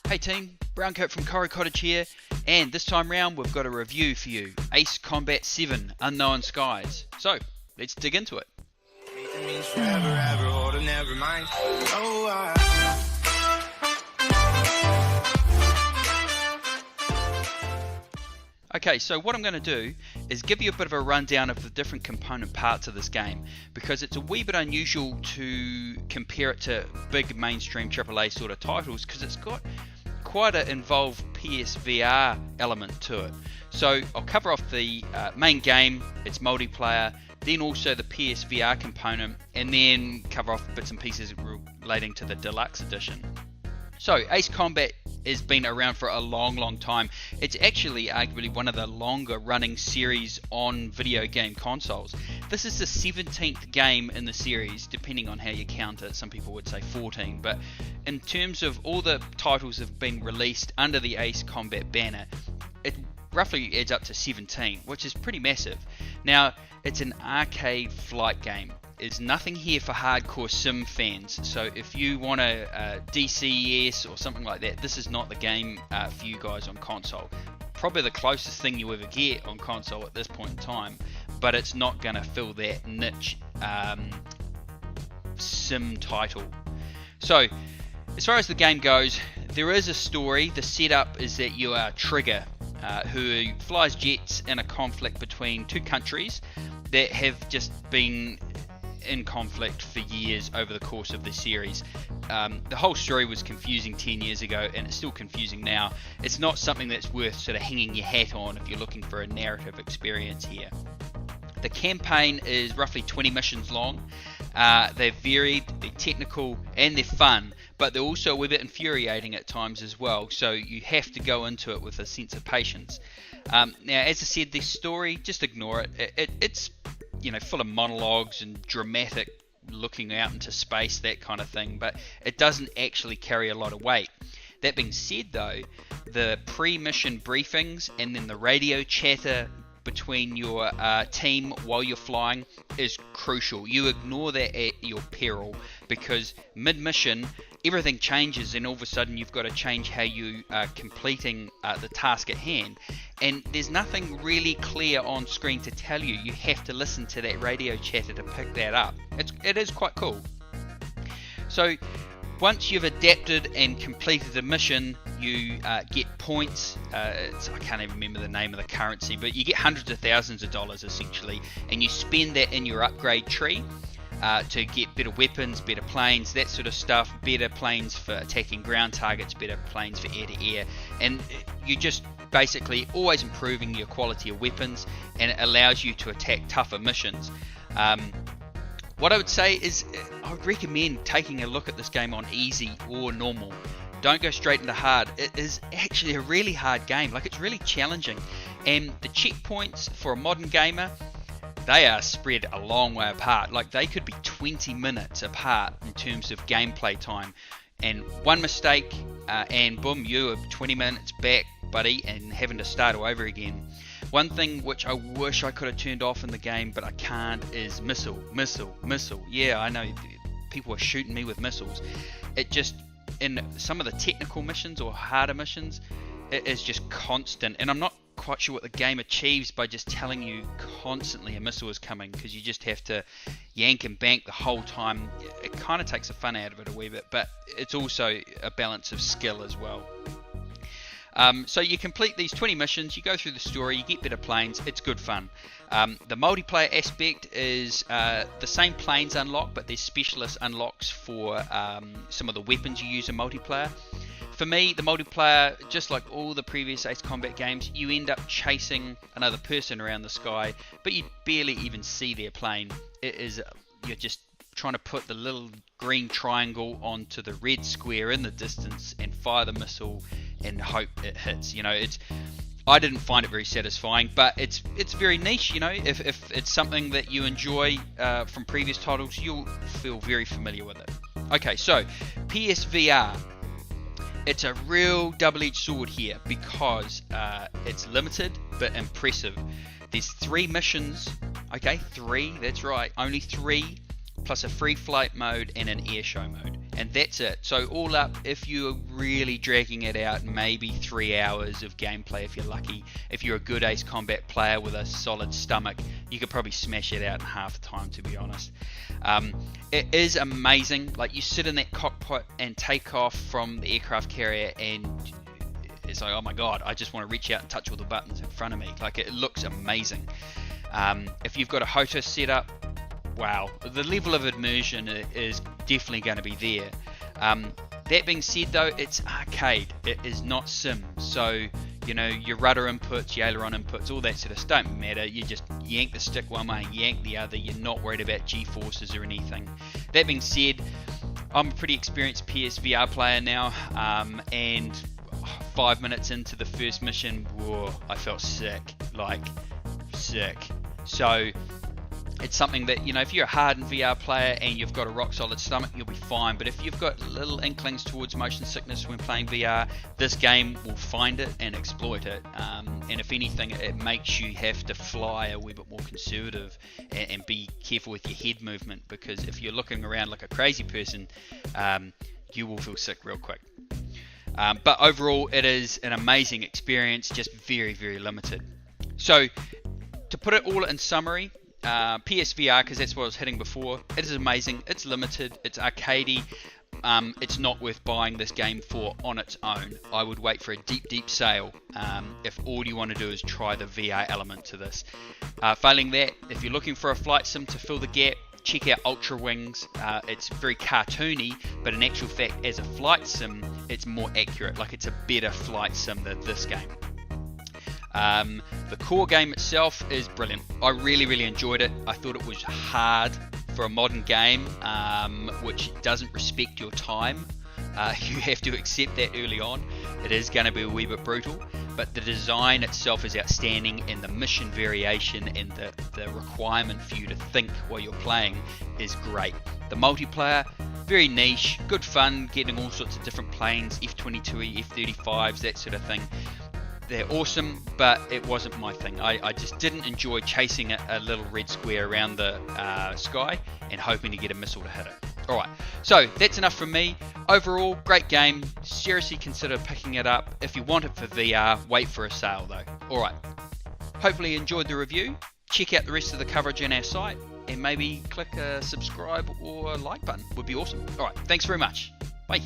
Hey team, Browncoat from Koru-Cottage here, and this time round we've got a review for you, Ace Combat 7 Unknown Skies. So, let's dig into it. Okay, so what I'm going to do is give you a bit of a rundown of the different component parts of this game, because it's a wee bit unusual to compare it to big mainstream AAA sort of titles, because it's got quite an involved PSVR element to it. So I'll cover off the main game, its multiplayer, then also the PSVR component, and then cover off bits and pieces relating to the deluxe edition. So Ace Combat has been around for a long time. It's actually arguably one of the longer running series on video game consoles. This is the 17th game in the series, depending on how you count it. Some people would say 14, but in terms of all the titles that have been released under the Ace Combat banner, it roughly adds up to 17, which is pretty massive. Now, it's an arcade flight game. There's nothing here for hardcore sim fans, so if you want a DCS or something like that, this is not the game for you guys on console. Probably the closest thing you ever get on console at this point in time, but it's not going to fill that niche sim title. So, as far as the game goes, there is a story. The setup is that you are Trigger, who flies jets in a conflict between two countries that have just been in conflict for years over the course of the series. The whole story was confusing 10 years ago, and it's still confusing now. It's not something that's worth sort of hanging your hat on if you're looking for a narrative experience here. The campaign is roughly 20 missions long. They're varied, they're technical, and they're fun, but they're also a wee bit infuriating at times as well, so you have to go into it with a sense of patience. Now, as I said, this story, just ignore it. It's full of monologues and dramatic looking out into space, that kind of thing, but it doesn't actually carry a lot of weight. That being said though, the pre-mission briefings and then the radio chatter between your team while you're flying is crucial. You ignore that at your peril, because mid-mission everything changes and all of a sudden you've got to change how you are completing the task at hand, and there's nothing really clear on screen to tell you. You have to listen to that radio chatter to pick that up. It is quite cool. So once you've adapted and completed the mission, you get points. I can't even remember the name of the currency, but you get hundreds of thousands of dollars essentially, and you spend that in your upgrade tree to get better weapons, better planes, that sort of stuff, better planes for attacking ground targets, better planes for air-to-air, and you just basically always improving your quality of weapons, and it allows you to attack tougher missions. What I would say is I would recommend taking a look at this game on easy or normal. Don't go straight into hard. It is actually a really hard game. Like, it's really challenging, and the checkpoints for a modern gamer, they are spread a long way apart. Like, they could be 20 minutes apart in terms of gameplay time, and one mistake and boom, you are 20 minutes back, buddy, and having to start all over again. One thing which I wish I could have turned off in the game, but I can't, is missile. Yeah, I know people are shooting me with missiles. It just, in some of the technical missions or harder missions, it is just constant, and I'm not quite sure what the game achieves by just telling you constantly a missile is coming, because you just have to yank and bank the whole time. It kind of takes the fun out of it a wee bit, but it's also a balance of skill as well. So you complete these 20 missions, you go through the story, you get better planes, it's good fun. The multiplayer aspect is the same planes unlock, but there's specialist unlocks for some of the weapons you use in multiplayer. For me, the multiplayer, just like all the previous Ace Combat games, you end up chasing another person around the sky, but you barely even see their plane. You're just trying to put the little green triangle onto the red square in the distance and fire the missile and hope it hits. I didn't find it very satisfying, but it's very niche. If it's something that you enjoy from previous titles, you'll feel very familiar with it. Okay, so PSVR. It's a real double-edged sword here, because it's limited but impressive. There's 3 missions. Okay, 3, that's right, only 3, plus a free flight mode and an air show mode. and that's it. So all up, if you're really dragging it out, maybe 3 hours of gameplay if you're lucky. If you're a good Ace Combat player with a solid stomach, you could probably smash it out in half the time, to be honest. It is amazing. Like, you sit in that cockpit and take off from the aircraft carrier, and it's like, oh my god, I just want to reach out and touch all the buttons in front of me. Like, it looks amazing. If you've got a HOTAS set up, wow, the level of immersion is definitely going to be there. That being said though, it's arcade, it is not sim, so you know, your rudder inputs, your aileron inputs, all that sort of stuff don't matter. You just yank the stick one way and yank the other. You're not worried about G-forces or anything. That being said, I'm a pretty experienced PSVR player now, and 5 minutes into the first mission, whoa, I felt sick, like sick. So it's something that, you know, if you're a hardened VR player and you've got a rock solid stomach, you'll be fine. But if you've got little inklings towards motion sickness when playing VR, this game will find it and exploit it. And if anything, it makes you have to fly a wee bit more conservative and be careful with your head movement, because if you're looking around like a crazy person, you will feel sick real quick. But overall, it is an amazing experience, just very, very limited. So to put it all in summary, PSVR, because that's what I was hitting before, it is amazing, it's limited, it's arcadey, it's not worth buying this game for on its own. I would wait for a deep sale if all you want to do is try the VR element to this. Failing that, if you're looking for a flight sim to fill the gap, check out Ultra Wings. It's very cartoony, but in actual fact, as a flight sim, it's more accurate. Like, it's a better flight sim than this game. The core game itself is brilliant. I really enjoyed it. I thought it was hard for a modern game, which doesn't respect your time. You have to accept that early on. It is going to be a wee bit brutal, but the design itself is outstanding, and the mission variation and the requirement for you to think while you're playing is great. The multiplayer, very niche, good fun, getting all sorts of different planes, F-22, F-35s, that sort of thing. They're awesome, but it wasn't my thing. I just didn't enjoy chasing a little red square around the sky and hoping to get a missile to hit it. Alright, so that's enough from me. Overall, great game. Seriously consider picking it up. If you want it for VR, wait for a sale though. Alright, hopefully you enjoyed the review. Check out the rest of the coverage on our site, and maybe click a subscribe or a like button. Would be awesome. Alright, thanks very much. Bye.